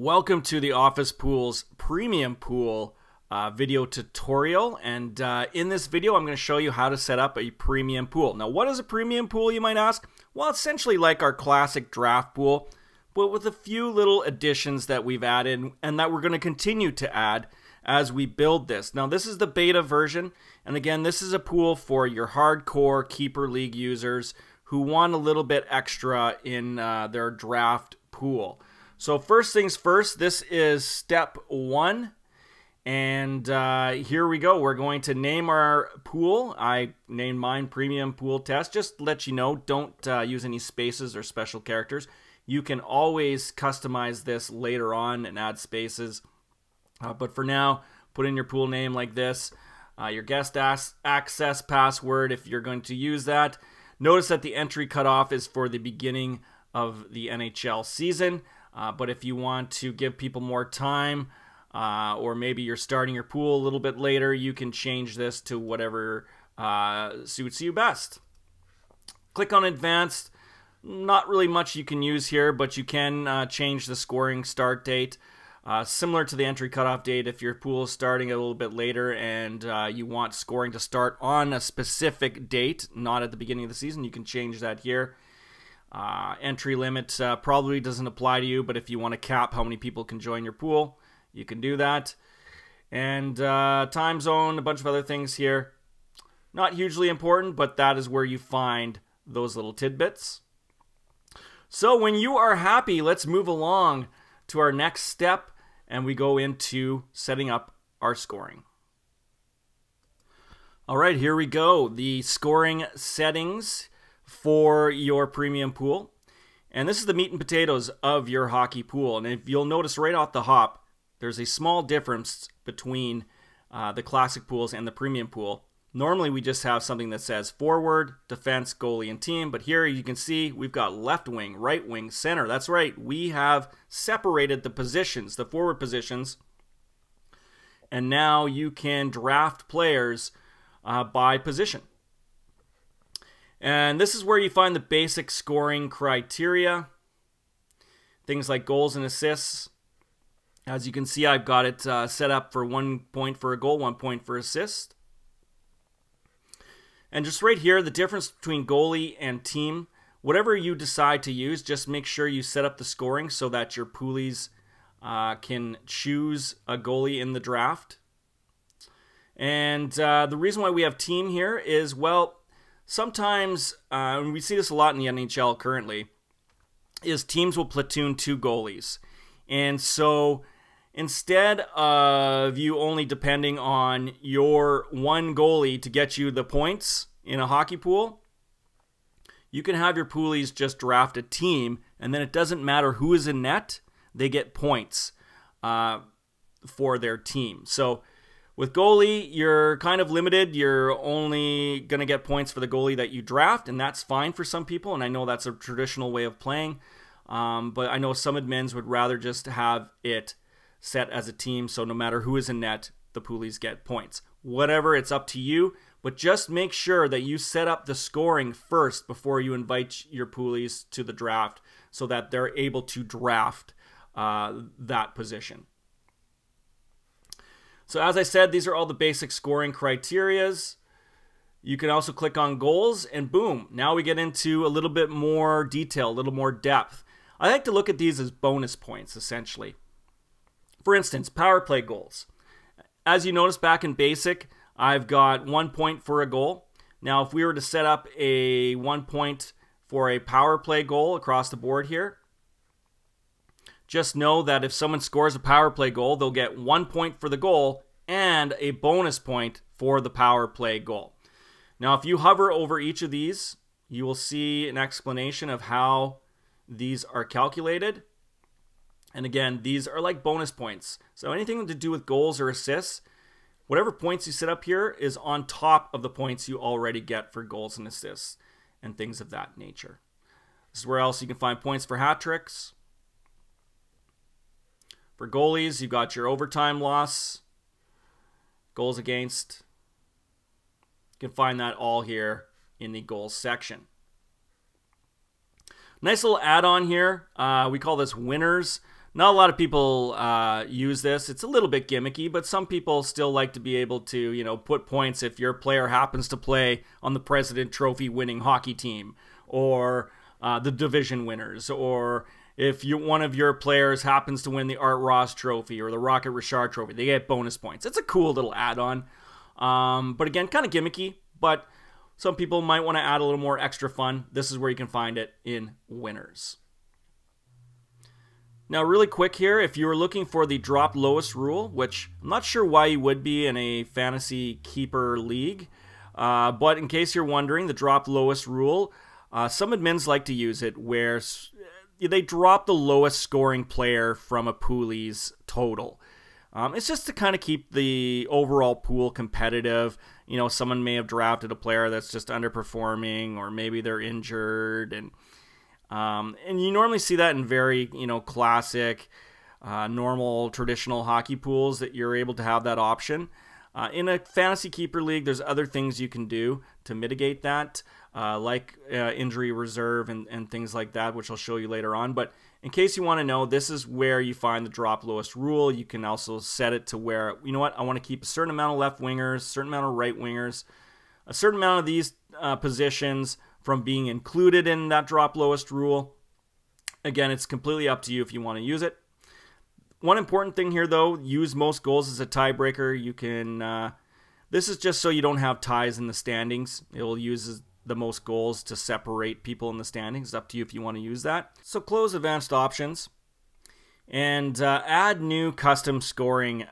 Welcome to the Office Pools Premium Pool video tutorial, and in this video I'm going to show you how to set up a premium pool. Now, what is a premium pool, you might ask? Well, it's essentially like our classic draft pool, but with a few little additions that we've added and that we're going to continue to add as we build this. Now, this is the beta version, and again, this is a pool for your hardcore keeper league users who want a little bit extra in their draft pool. So first things first, this is step one, and here we go. We're going to name our pool. I named mine Premium Pool Test. Just to let you know, don't use any spaces or special characters. You can always customize this later on and add spaces, but for now, put in your pool name like this, your guest access password if you're going to use that. Notice that the entry cutoff is for the beginning of the NHL season. But if you want to give people more time, or maybe you're starting your pool a little bit later, you can change this to whatever suits you best. Click on Advanced. Not really much you can use here, but you can change the scoring start date. Similar to the entry cutoff date, if your pool is starting a little bit later and you want scoring to start on a specific date, not at the beginning of the season, you can change that here. Entry limit probably doesn't apply to you, but if you want to cap how many people can join your pool, you can do that. And time zone, a bunch of other things here. Not hugely important, but that is where you find those little tidbits. So when you are happy, let's move along to our next step, and we go into setting up our scoring. All right, here we go. The scoring settings for your premium pool, and this is the meat and potatoes of your hockey pool. And if you'll notice right off the hop, there's a small difference between the classic pools and the premium pool. Normally we just have something that says forward, defense, goalie, and team, but here you can see we've got left wing, right wing, center. That's right, we have separated the positions, the forward positions, and now you can draft players by position. And this is where you find the basic scoring criteria. Things like goals and assists. As you can see, I've got it set up for 1 point for a goal, 1 point for assist. And just right here, the difference between goalie and team. Whatever you decide to use, just make sure you set up the scoring so that your poolies can choose a goalie in the draft. And the reason why we have team here is, well, sometimes, and we see this a lot in the NHL currently, is teams will platoon 2 goalies. And so instead of you only depending on your one goalie to get you the points in a hockey pool, you can have your poolies just draft a team, and then it doesn't matter who is in net, they get points for their team. So with goalie, you're kind of limited. You're only going to get points for the goalie that you draft, and that's fine for some people, and I know that's a traditional way of playing, but I know some admins would rather just have it set as a team, so no matter who is in net, the poolies get points. Whatever, it's up to you, but just make sure that you set up the scoring first before you invite your poolies to the draft so that they're able to draft that position. So as I said, these are all the basic scoring criterias. You can also click on goals, and boom, now we get into a little bit more detail, a little more depth. I like to look at these as bonus points, essentially. For instance, power play goals. As you notice back in basic, I've got 1 point for a goal. Now, if we were to set up a 1 point for a power play goal across the board here, just know that if someone scores a power play goal, they'll get 1 point for the goal and a bonus point for the power play goal. Now, if you hover over each of these, you will see an explanation of how these are calculated. And again, these are like bonus points. So anything to do with goals or assists, whatever points you set up here is on top of the points you already get for goals and assists and things of that nature. This is where else you can find points for hat tricks. For goalies, you've got your overtime loss, goals against. You can find that all here in the goals section. Nice little add-on here. We call this winners. Not a lot of people use this. It's a little bit gimmicky, but some people still like to be able to, you know, put points if your player happens to play on the President Trophy winning hockey team, or the division winners, or if one of your players happens to win the Art Ross Trophy or the Rocket Richard Trophy, they get bonus points. It's a cool little add-on. But again, kind of gimmicky, but some people might want to add a little more extra fun. This is where you can find it in Winners. Now, really quick here, if you were looking for the drop lowest rule, which I'm not sure why you would be in a fantasy keeper league, but in case you're wondering, the drop lowest rule, some admins like to use it where they drop the lowest scoring player from a poolie's total. It's just to kind of keep the overall pool competitive. You know, someone may have drafted a player that's just underperforming, or maybe they're injured, and you normally see that in very, you know, classic, normal, traditional hockey pools, that you're able to have that option. In a fantasy keeper league, there's other things you can do to mitigate that, like injury reserve and things like that, which I'll show you later on. But in case you want to know, this is where you find the drop lowest rule. You can also set it to where, you know what, I want to keep a certain amount of left wingers, a certain amount of right wingers, a certain amount of these positions from being included in that drop lowest rule. Again, it's completely up to you if you want to use it. One important thing here, though, use most goals as a tiebreaker. You can, this is just so you don't have ties in the standings. It will use the most goals to separate people in the standings. It's up to you if you want to use that. So close advanced options and add new custom scoring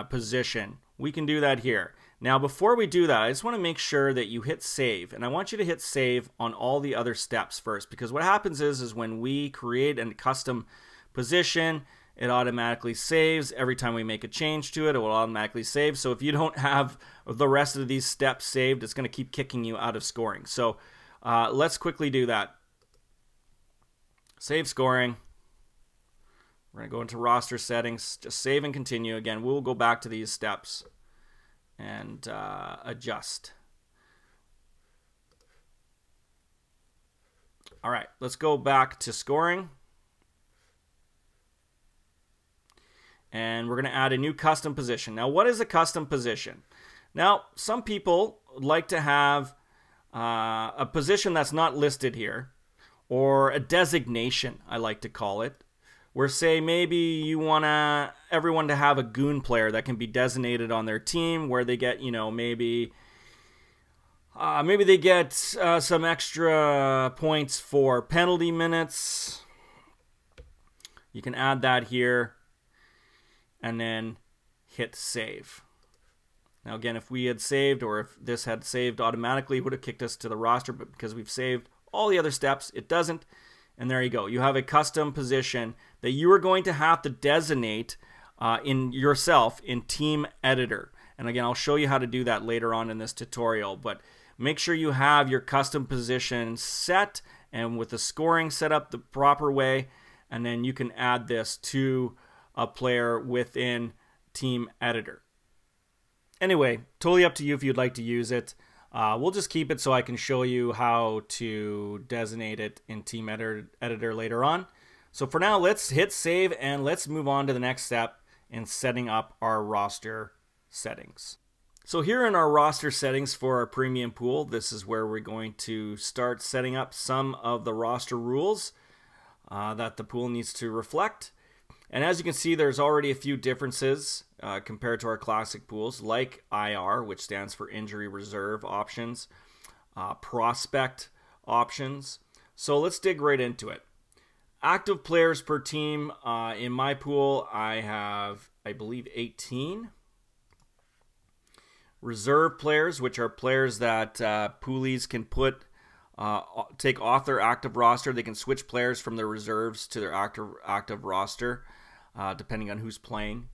position. We can do that here. Now, before we do that, I just want to make sure that you hit save, and I want you to hit save on all the other steps first, because what happens is when we create a custom position, it automatically saves. Every time we make a change to it, it will automatically save. So if you don't have the rest of these steps saved, it's going to keep kicking you out of scoring. So let's quickly do that. Save scoring. We're going to go into roster settings, just save and continue. Again, we'll go back to these steps and adjust. All right, let's go back to scoring. And we're going to add a new custom position. Now, what is a custom position? Now, some people like to have a position that's not listed here, or a designation, I like to call it, where, say, maybe you want everyone to have a goon player that can be designated on their team, where they get, you know, maybe they get some extra points for penalty minutes. You can add that here and then hit save. Now again, if we had saved, or if this had saved automatically, it would have kicked us to the roster, but because we've saved all the other steps, it doesn't. And there you go. You have a custom position that you are going to have to designate in yourself in Team Editor. And again, I'll show you how to do that later on in this tutorial, but make sure you have your custom position set and with the scoring set up the proper way, and then you can add this to a player within Team Editor. Anyway, totally up to you if you'd like to use it. We'll just keep it so I can show you how to designate it in Team Editor later on. So for now, let's hit save and let's move on to the next step in setting up our roster settings. So here in our roster settings for our premium pool, this is where we're going to start setting up some of the roster rules that the pool needs to reflect. And as you can see, there's already a few differences compared to our classic pools, like IR, which stands for injury reserve options, prospect options. So let's dig right into it. Active players per team. In my pool, I have, I believe, 18. Reserve players, which are players that poolies can take off their active roster. They can switch players from their reserves to their active roster, depending on who's playing.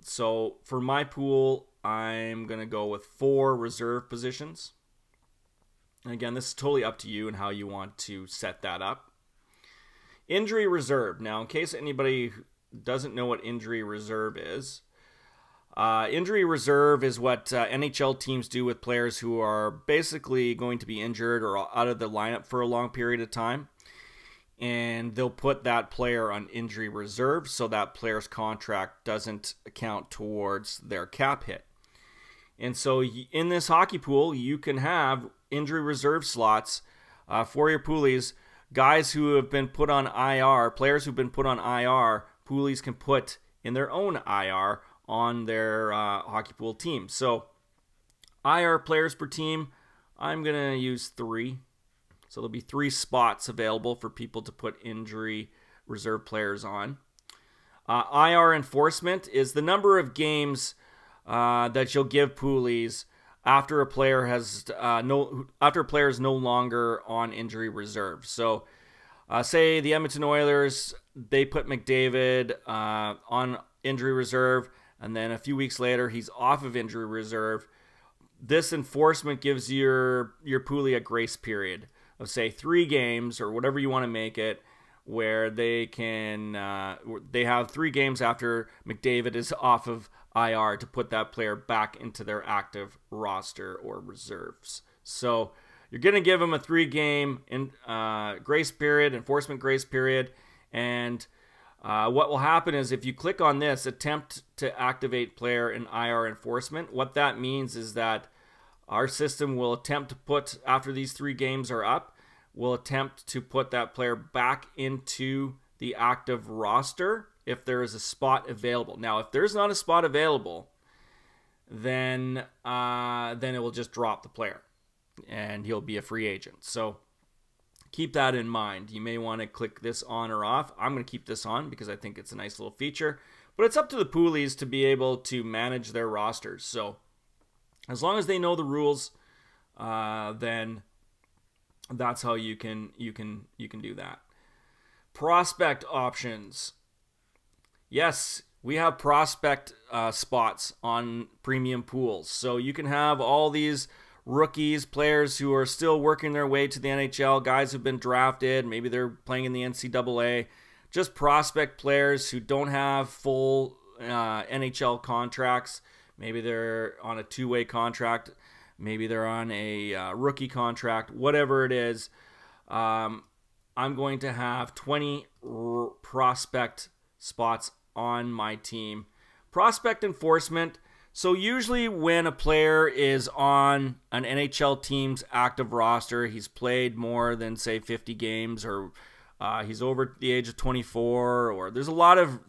So for my pool, I'm going to go with 4 reserve positions. And again, this is totally up to you and how you want to set that up. Injury reserve. Now, in case anybody doesn't know what injury reserve is, injury reserve is what NHL teams do with players who are basically going to be injured or out of the lineup for a long period of time. and they'll put that player on injury reserve so that player's contract doesn't count towards their cap hit. And so in this hockey pool, you can have injury reserve slots for your poolies. Guys who have been put on IR, players who've been put on IR, poolies can put in their own IR on their hockey pool team. So IR players per team, I'm going to use 3. So there'll be 3 spots available for people to put injury reserve players on. IR enforcement is the number of games that you'll give poolies after a player is no longer on injury reserve. So say the Edmonton Oilers, they put McDavid on injury reserve, and then a few weeks later he's off of injury reserve. This enforcement gives your poolie a grace period of say 3 games or whatever you want to make it, where they have 3 games after McDavid is off of IR to put that player back into their active roster or reserves. So you're going to give them a 3-game grace period, enforcement grace period, and what will happen is if you click on this, attempt to activate player in IR enforcement, what that means is that our system will attempt to put, after these 3 games are up, will attempt to put that player back into the active roster if there is a spot available. Now, if there's not a spot available, then it will just drop the player and he'll be a free agent. So keep that in mind. You may want to click this on or off. I'm going to keep this on because I think it's a nice little feature. But it's up to the poolies to be able to manage their rosters. So as long as they know the rules, then that's how you can do that. Prospect options. Yes, we have prospect spots on premium pools. So you can have all these rookies, players who are still working their way to the NHL, guys who've been drafted, maybe they're playing in the NCAA, just prospect players who don't have full NHL contracts. Maybe they're on a 2-way contract, maybe they're on a rookie contract, whatever it is. I'm going to have 20 prospect spots on my team. Prospect enforcement. So usually when a player is on an NHL team's active roster, he's played more than, say, 50 games, or he's over the age of 24, or there's a lot of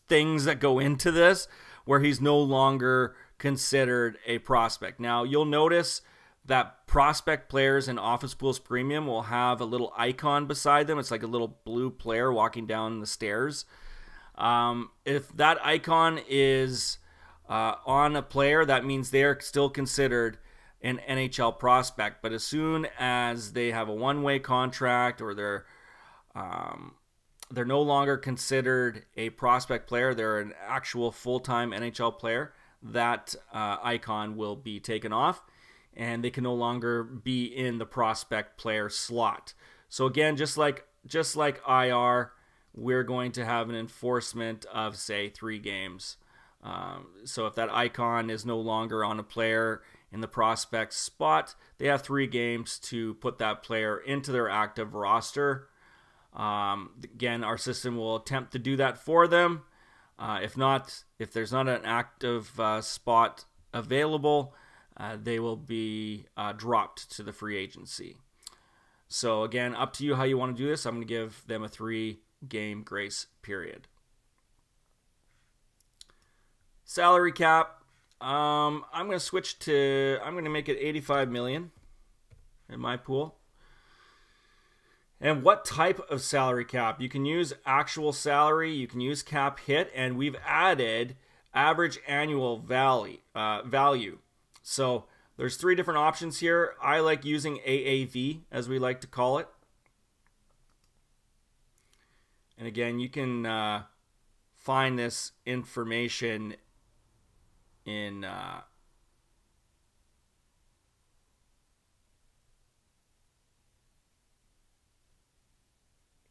things that go into this where he's no longer considered a prospect. Now, you'll notice that prospect players in Office Pools Premium will have a little icon beside them. It's like a little blue player walking down the stairs. If that icon is on a player, that means they're still considered an NHL prospect. But as soon as they have a 1-way contract, or they're no longer considered a prospect player, they're an actual full-time NHL player, that icon will be taken off, and they can no longer be in the prospect player slot. So again, just like IR, we're going to have an enforcement of, say, 3 games. So if that icon is no longer on a player in the prospect spot, they have 3 games to put that player into their active roster. Again, our system will attempt to do that for them. If there's not an active spot available, they will be dropped to the free agency. So again, up to you how you want to do this. I'm going to give them a 3-game grace period. Salary cap. I'm going to make it 85 million in my pool. And what type of salary cap? You can use actual salary, you can use cap hit, and we've added average annual value. So there's 3 different options here. I like using AAV, as we like to call it. And again, you can find this information in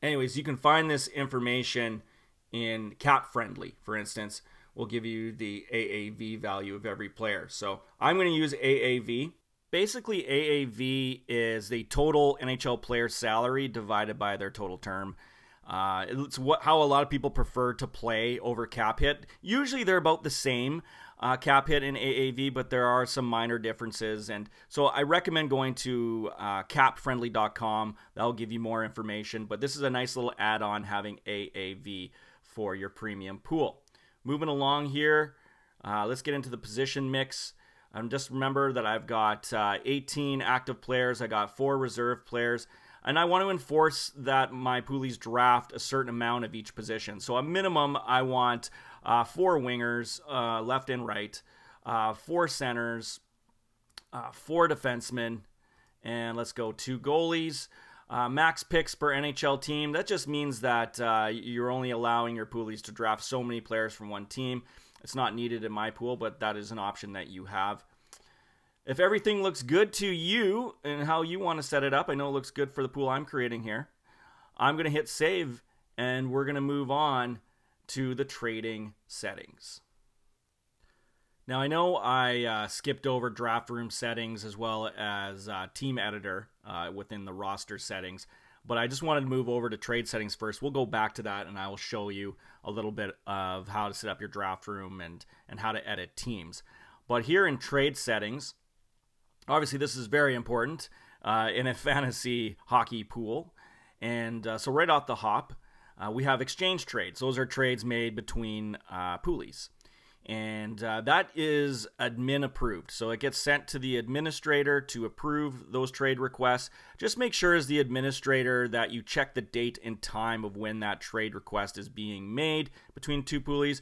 you can find this information in Cap Friendly, for instance. Will give you the AAV value of every player. So I'm going to use AAV. Basically, AAV is the total NHL player salary divided by their total term. It's how a lot of people prefer to play over cap hit. Usually they're about the same, cap hit and AAV, but there are some minor differences. And so I recommend going to capfriendly.com. That'll give you more information. But this is a nice little add-on, having AAV for your premium pool. Moving along here, let's get into the position mix. Just remember that I've got 18 active players. I got 4 reserve players. And I want to enforce that my poolies draft a certain amount of each position. So a minimum, I want 4 wingers, left and right, 4 centers, 4 defensemen, and let's go 2 goalies. Max picks per NHL team. That just means that you're only allowing your poolies to draft so many players from one team. It's not needed in my pool, but that is an option that you have. If everything looks good to you and how you want to set it up, I know it looks good for the pool I'm creating here, I'm going to hit save, and we're going to move on to the trading settings. Now, I know I skipped over draft room settings as well as team editor within the roster settings, but I just wanted to move over to trade settings first. We'll go back to that, and I will show you a little bit of how to set up your draft room and how to edit teams. But here in trade settings, obviously this is very important in a fantasy hockey pool. And so right off the hop, we have exchange trades. Those are trades made between poolies. And that is admin approved. So it gets sent to the administrator to approve those trade requests. Just make sure as the administrator that you check the date and time of when that trade request is being made between 2 poolies.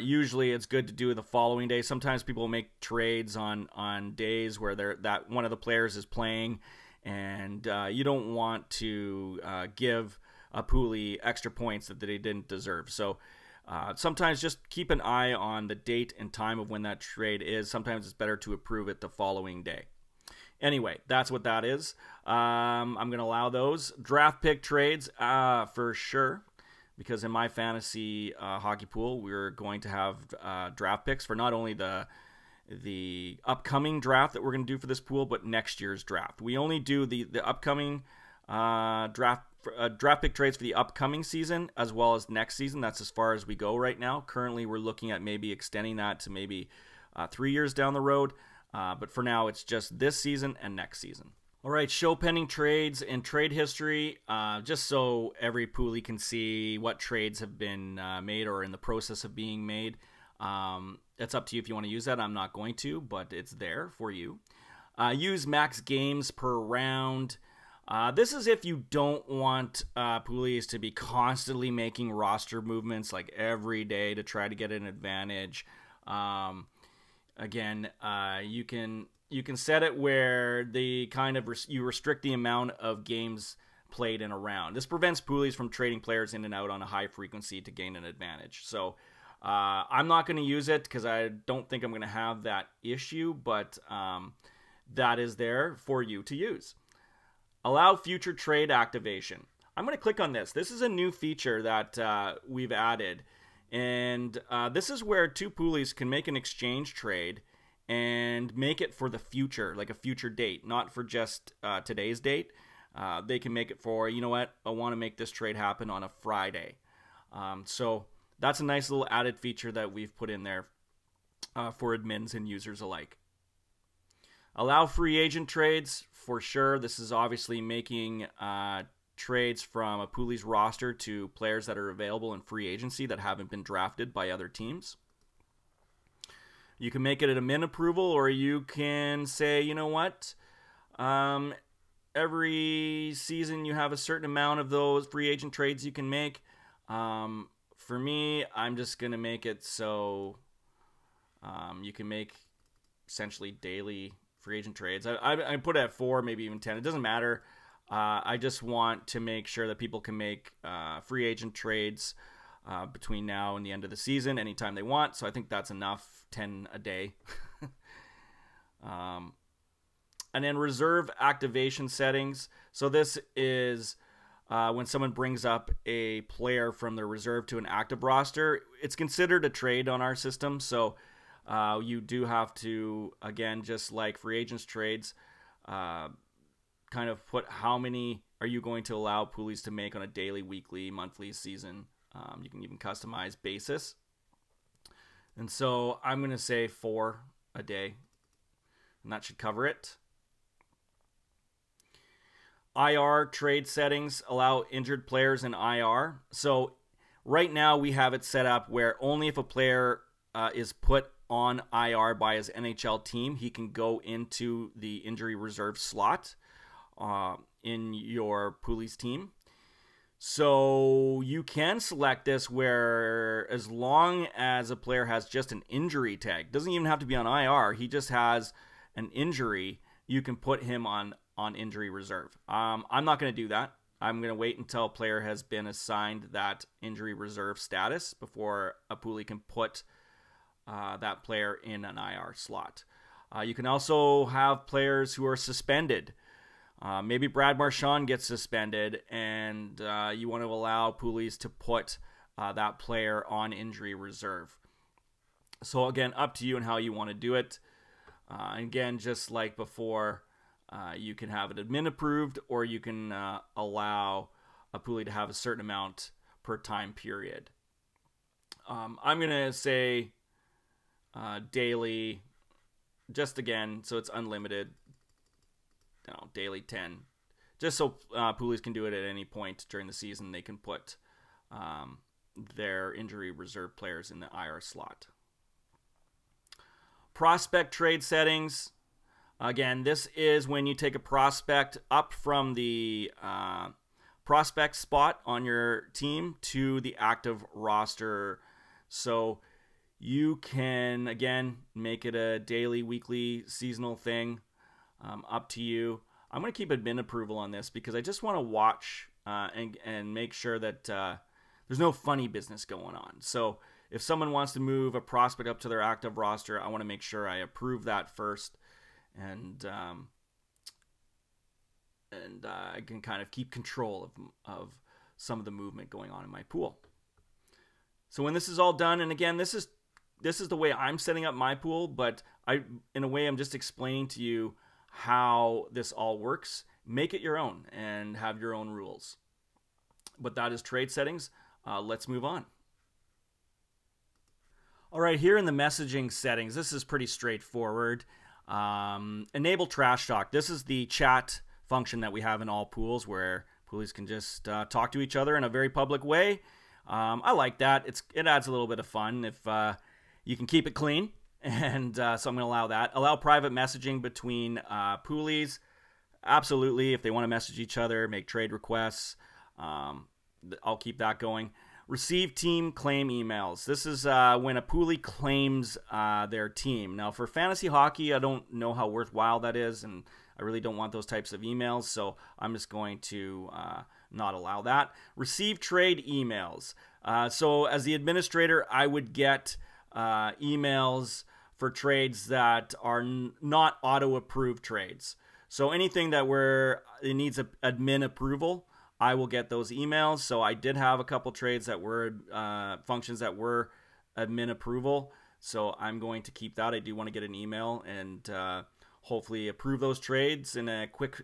Usually it's good to do the following day. Sometimes people make trades on days where that one of the players is playing, and you don't want to give a poolie extra points that they didn't deserve. So sometimes just keep an eye on the date and time of when that trade is. Sometimes it's better to approve it the following day. Anyway, that's what that is. I'm going to allow those. Draft pick trades, for sure. Because in my fantasy hockey pool, we're going to have draft picks for not only the upcoming draft that we're going to do for this pool, but next year's draft. We only do the upcoming draft pick trades for the upcoming season as well as next season. That's as far as we go right now. Currently, we're looking at maybe extending that to maybe 3 years down the road. But for now, it's just this season and next season. All right, show pending trades and trade history, just so every poolie can see what trades have been made or in the process of being made. It's up to you if you want to use that. I'm not going to, but it's there for you. Use max games per round. This is if you don't want poolies to be constantly making roster movements like every day to try to get an advantage. Again, you can set it where the you restrict the amount of games played in a round. This prevents poolies from trading players in and out on a high frequency to gain an advantage. So I'm not going to use it because I don't think I'm going to have that issue, but that is there for you to use. Allow future trade activation. I'm going to click on this. This is a new feature that we've added, and this is where 2 poolies can make an exchange trade and make it for the future, like a future date, not for just today's date. They can make it for, you know what, I want to make this trade happen on a Friday. So that's a nice little added feature that we've put in there for admins and users alike. Allow free agent trades, for sure. This is obviously making trades from a poolie's roster to players that are available in free agency that haven't been drafted by other teams. You can make it an admin approval, or you can say, you know what, every season you have a certain amount of those free agent trades you can make. For me, I'm just going to make it so you can make essentially daily free agent trades. I put it at 4, maybe even 10. It doesn't matter. I just want to make sure that people can make free agent trades between now and the end of the season anytime they want. So I think that's enough, 10 a day. And then reserve activation settings. So this is when someone brings up a player from their reserve to an active roster. It's considered a trade on our system. So You do have to, again, just like free agents trades, kind of put how many are you going to allow poolies to make on a daily, weekly, monthly, season. You can even customize basis. And so I'm going to say 4 a day, and that should cover it. IR trade settings allow injured players in IR. So right now we have it set up where only if a player is put on IR by his NHL team, he can go into the injury reserve slot in your poolies team. So you can select this where as long as a player has just an injury tag, doesn't even have to be on IR, he just has an injury, you can put him on injury reserve. I'm not going to do that. I'm going to wait until a player has been assigned that injury reserve status before a poolie can put that player in an IR slot. You can also have players who are suspended. Maybe Brad Marchand gets suspended, and you want to allow poolies to put that player on injury reserve. So again, up to you and how you want to do it. Again, just like before, you can have it admin approved, or you can allow a poolie to have a certain amount per time period. I'm going to say daily, just again, so it's unlimited. No, daily 10, just so poolies can do it at any point during the season. They can put their injury reserve players in the IR slot. Prospect trade settings. Again, this is when you take a prospect up from the prospect spot on your team to the active roster. So you can, again, make it a daily, weekly, seasonal thing. Up to you. I'm going to keep admin approval on this because I just want to watch and make sure that there's no funny business going on. So if someone wants to move a prospect up to their active roster, I want to make sure I approve that first, and I can kind of keep control of some of the movement going on in my pool. So when this is all done, and again, this is the way I'm setting up my pool, but in a way I'm just explaining to you how this all works. Make it your own and have your own rules. But that is trade settings. Let's move on. All right, here in the messaging settings, this is pretty straightforward. Enable trash talk. This is the chat function that we have in all pools where poolies can just talk to each other in a very public way. I like that. It adds a little bit of fun if you can keep it clean. And so I'm going to allow that. Allow private messaging between poolies. Absolutely. If they want to message each other, make trade requests, I'll keep that going. Receive team claim emails. This is when a poolie claims their team. Now, for fantasy hockey, I don't know how worthwhile that is, and I really don't want those types of emails, so I'm just going to not allow that. Receive trade emails. So as the administrator, I would get emails for trades that are not auto-approved trades. So anything that it needs admin approval, I will get those emails. So I did have a couple trades that were functions that were admin approval. So I'm going to keep that. I do want to get an email and hopefully approve those trades in a quick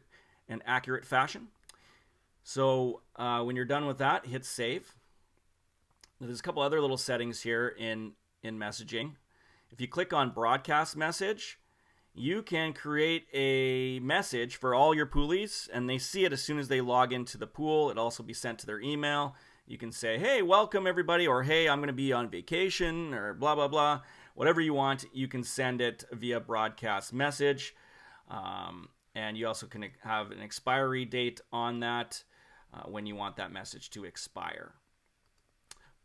and accurate fashion. So when you're done with that, hit save. There's a couple other little settings here in messaging. If you click on broadcast message, you can create a message for all your poolies, and they see it as soon as they log into the pool. It'll also be sent to their email. You can say, hey, welcome everybody, or hey, I'm going to be on vacation, or blah, blah, blah. Whatever you want, you can send it via broadcast message. And you also can have an expiry date on that when you want that message to expire.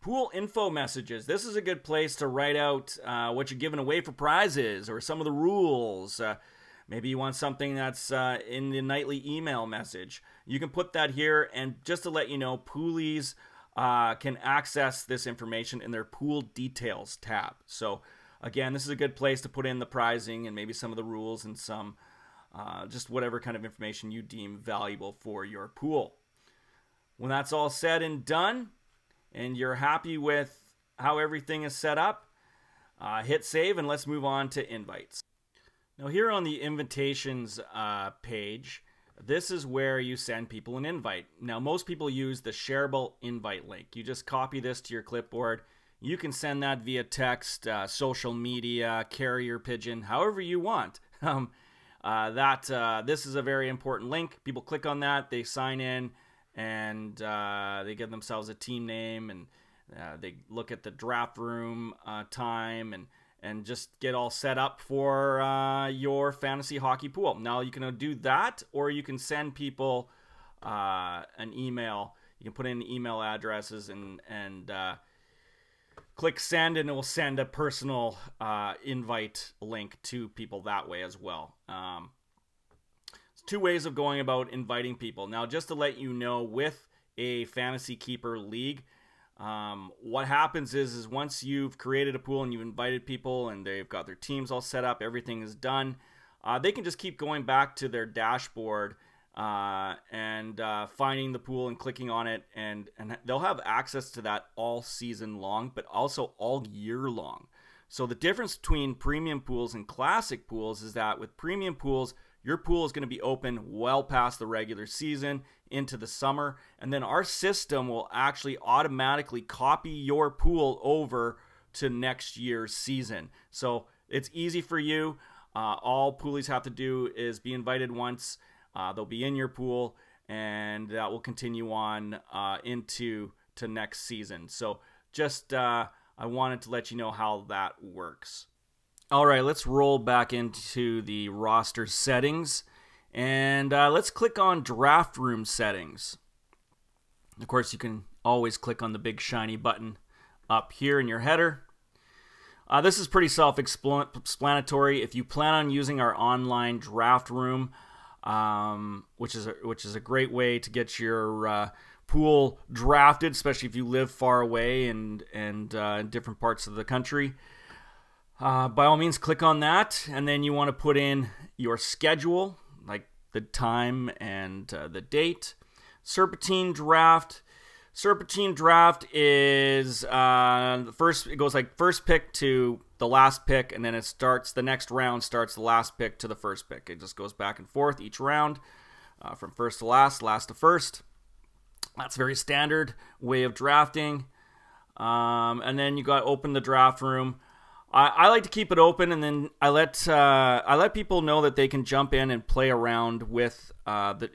Pool info messages. This is a good place to write out what you're giving away for prizes or some of the rules. Maybe you want something that's in the nightly email message. You can put that here, and just to let you know, poolies can access this information in their pool details tab. So again, this is a good place to put in the prizing and maybe some of the rules and some just whatever kind of information you deem valuable for your pool. When that's all said and done, and you're happy with how everything is set up, Hit save, and let's move on to invites. Now here on the invitations page, this is where you send people an invite. Now most people use the shareable invite link. You just copy this to your clipboard. You can send that via text, social media, carrier pigeon, however you want. This is a very important link. People click on that, they sign in, and they give themselves a team name, and they look at the draft room time, and just get all set up for your fantasy hockey pool. Now you can do that, or you can send people an email. You can put in email addresses and click send, and it will send a personal invite link to people that way as well. It's two ways of going about inviting people. Now, just to let you know, with a Fantasy Keeper League, what happens is once you've created a pool and you've invited people and they've got their teams all set up, everything is done, they can just keep going back to their dashboard and finding the pool and clicking on it, and they'll have access to that all season long, but also all year long. So the difference between premium pools and classic pools is that with premium pools, your pool is going to be open well past the regular season into the summer, and then our system will actually automatically copy your pool over to next year's season. So it's easy for you. All poolies have to do is be invited once. They'll be in your pool, and that will continue on into next season. So just I wanted to let you know how that works. All right, let's roll back into the roster settings, and let's click on draft room settings. Of course, you can always click on the big shiny button up here in your header. This is pretty self-explanatory. If you plan on using our online draft room, which is a great way to get your pool drafted, especially if you live far away and in different parts of the country. By all means, click on that, and then you want to put in your schedule, like the time and the date. Serpentine draft. Serpentine draft is it goes like first pick to the last pick, and then it starts, the next round starts the last pick to the first pick. It just goes back and forth each round, from first to last, last to first. That's a very standard way of drafting. And then you got to open the draft room. I like to keep it open, and then I let people know that they can jump in and play around with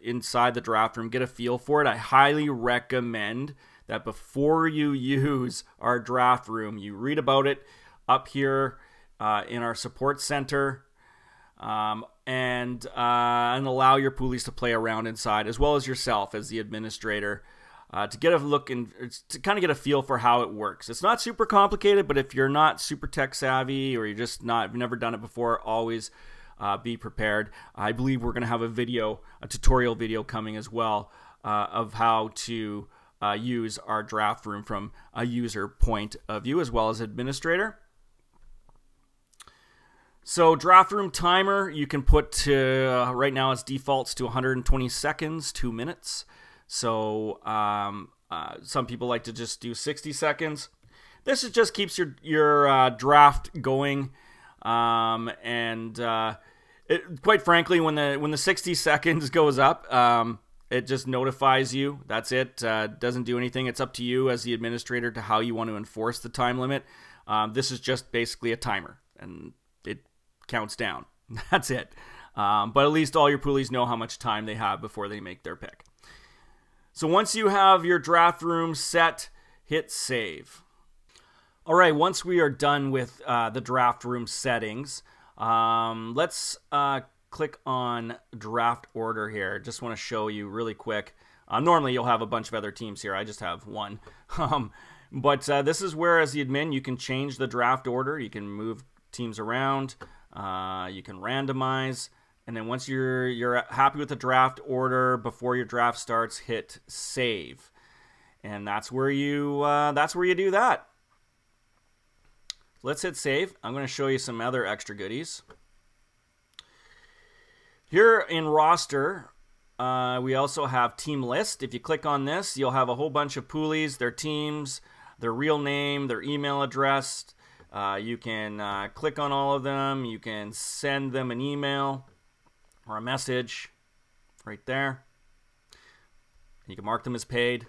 inside the draft room, get a feel for it. I highly recommend that before you use our draft room, you read about it up here in our support center, and allow your poolies to play around inside, as well as yourself as the administrator. To get a look and to kind of get a feel for how it works. It's not super complicated, but if you're not super tech savvy or you're just you've never done it before, always be prepared. I believe we're going to have a tutorial video coming as well of how to use our draft room from a user point of view as well as administrator. So draft room timer, you can put to, right now its defaults to 120 seconds, 2 minutes. So some people like to just do 60 seconds. This just keeps your draft going, quite frankly, when the 60 seconds goes up, it just notifies you. That's it. Doesn't do anything. It's up to you as the administrator to how you want to enforce the time limit. This is just basically a timer, and it counts down. That's it. But at least all your poolies know how much time they have before they make their pick. So once you have your draft room set, hit save. All right, once we are done with the draft room settings, let's click on draft order here. Just want to show you really quick. Normally you'll have a bunch of other teams here. I just have one. But this is where, as the admin, you can change the draft order. You can move teams around. You can randomize. And then once you're happy with the draft order, before your draft starts, hit save, and that's where you do that. Let's hit save. I'm going to show you some other extra goodies. Here in roster, we also have team list. If you click on this, you'll have a whole bunch of poolies, their teams, their real name, their email address, You can click on all of them. You can send them an email or a message right there. You can mark them as paid,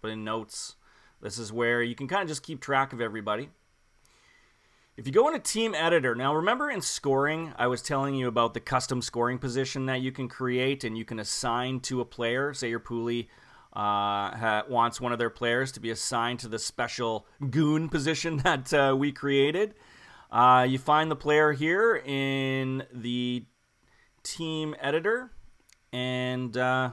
put in notes. This is where you can kind of just keep track of everybody. If you go into Team Editor, now remember in scoring, I was telling you about the custom scoring position that you can create and you can assign to a player. Say your poolie wants one of their players to be assigned to the special goon position that we created. You find the player here in the Team Editor, and there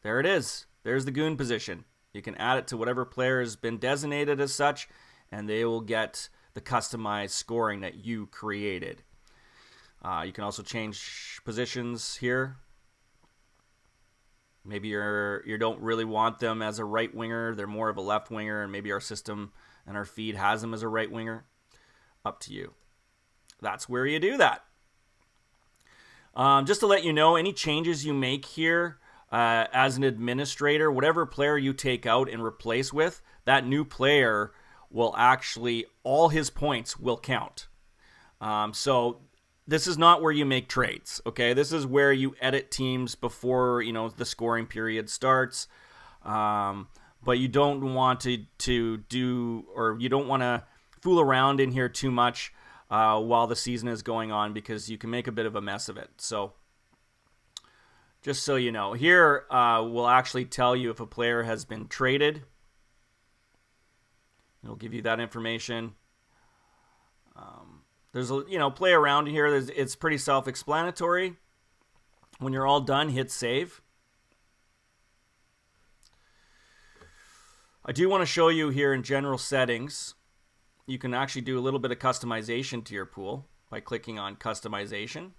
it is. There's the goon position. You can add it to whatever player has been designated as such, and they will get the customized scoring that you created. You can also change positions here. Maybe you don't really want them as a right winger. They're more of a left winger, and maybe our system and our feed has them as a right winger. Up to you. That's where you do that. Just to let you know, any changes you make here as an administrator, whatever player you take out and replace with, that new player will actually, all his points will count. So this is not where you make trades, okay? This is where you edit teams before, you know, the scoring period starts. But you don't want to do, or you don't want to fool around in here too much while the season is going on, because you can make a bit of a mess of it. So just so you know, here we'll actually tell you if a player has been traded. It'll give you that information. There's a, play around here. It's pretty self-explanatory. When you're all done, hit save. I do want to show you here in general settings, you can actually do a little bit of customization to your pool by clicking on customization.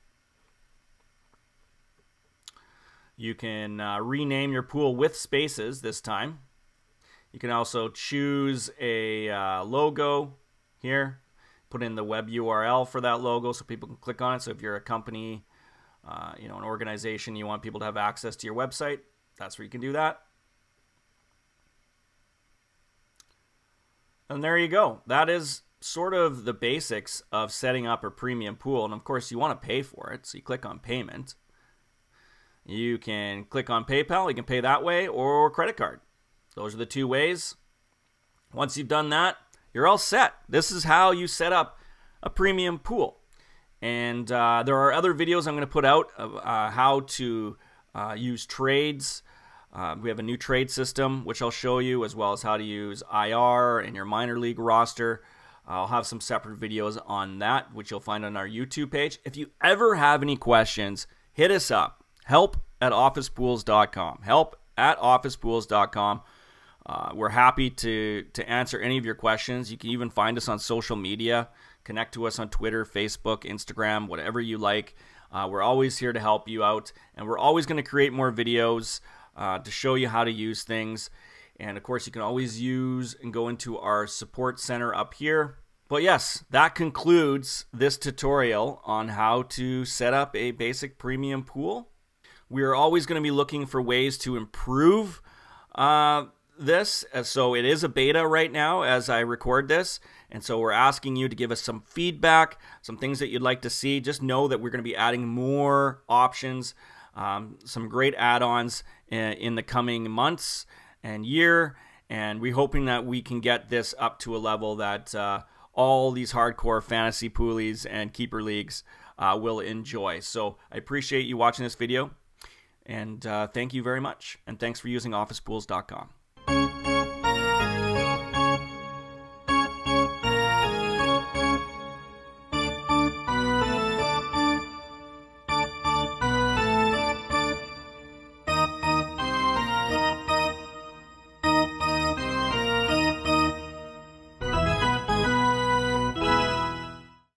You can rename your pool with spaces this time. You can also choose a logo here. Put in the web URL for that logo so people can click on it. So if you're a company, an organization, you want people to have access to your website, that's where you can do that. And there you go. That is sort of the basics of setting up a premium pool. And of course, you want to pay for it. So you click on payment. You can click on PayPal. You can pay that way, or credit card. Those are the two ways. Once you've done that, you're all set. This is how you set up a premium pool. And there are other videos I'm going to put out of how to use trades. We have a new trade system, which I'll show you, as well as how to use IR in your minor league roster. I'll have some separate videos on that, which you'll find on our YouTube page. If you ever have any questions, hit us up. Help@Officepools.com. Help@Officepools.com. We're happy to answer any of your questions. You can even find us on social media. Connect to us on Twitter, Facebook, Instagram, whatever you like. We're always here to help you out, and we're always going to create more videos to show you how to use things. And of course, you can always use and go into our support center up here. But yes, that concludes this tutorial on how to set up a basic premium pool. We are always going to be looking for ways to improve this. So it is a beta right now as I record this. And so we're asking you to give us some feedback, some things that you'd like to see. Just know that we're going to be adding more options, some great add-ons in the coming months and year. And we're hoping that we can get this up to a level that all these hardcore fantasy poolies and keeper leagues will enjoy. So I appreciate you watching this video. And thank you very much. And thanks for using Officepools.com.